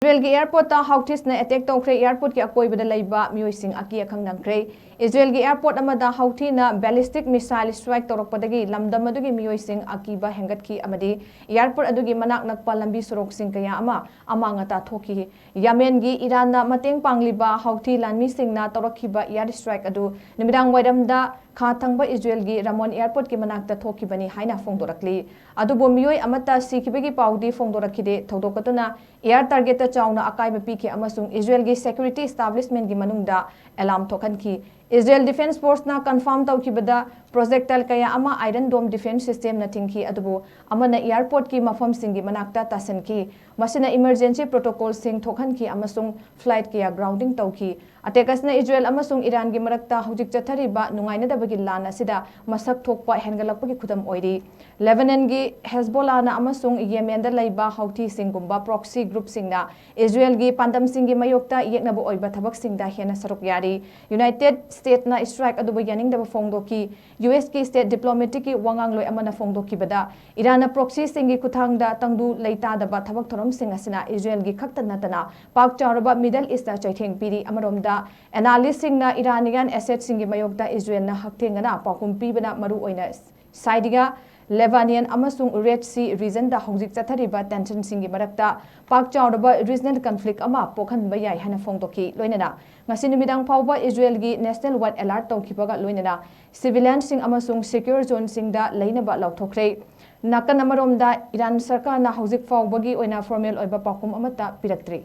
Israel ki airport ta Houthis na attack Toukhre airport ki Akoibada Leiba Meeoi sing AKHANG Nangkhre Israel ki airport amada Houthi na ballistic missile strike torokpadagi lamdam adugi Meeoi sing akiba hengat ki amadi airport adugi manak nakpa lambi sorok sing kaya ama ngata thoki Yemen gi Iran na mateng pangliba Houthi lanmi sing na torokhiba air strike adu nimidang waidamda kha thangba Israel gi Ramon airport ki manakta thokibani haina phongdorakli adubo Meeoi amata sikhibagi paudi phongdorakhide thodokatuna air target chauna akaiba piki amasung Israel gi security establishment gi manungda alarm thokan ki Israel Defense Force na confirm tawkibada projectile kaya ama Iron Dome defense system na tingki adubu amana airport ki mafam singi manakta tasan ki masina emergency protocol sing thokhan ki amasung flight kaya grounding tawki atekas na Israel amasung Iran gi marakta hujik chathariba nungaina dabagi lan asida masak thokpa hengalakpa ki khudam oiri Lebanon gi Hezbollah na amasung Yemen da leiba Houthi singumba proxy group singna Israel gi pandam singi mayokta yeknabu oiba thabak singda hena saruk yari United States na strike adubu yaning daba phongdoki US ki state diplomatic ki wangang loi amana phongdoki bada Iran na proxy singi kuthangda tangdu leita daba thabak thorom sing asina Israel gi khakta natana pak charaba Middle East na chaitheng piri amaromda analyst singna Iranian asset singi mayokta Israel na haktengana pakum pibana maru oina saidiga Lebanon amasung Red Sea region da hojik chathariba tension singi marakta pak chawraba regional conflict ama pokhan bayai hana phongdoki loinana ngasi numidang phawba Israel gi national wide alert tawkibaga loinana civilian sing amasung secure zone sing da leinaba lauthokre nakan amaromda Iran sarkar na hojik phawbagi oina formal oiba pakum amata piraktri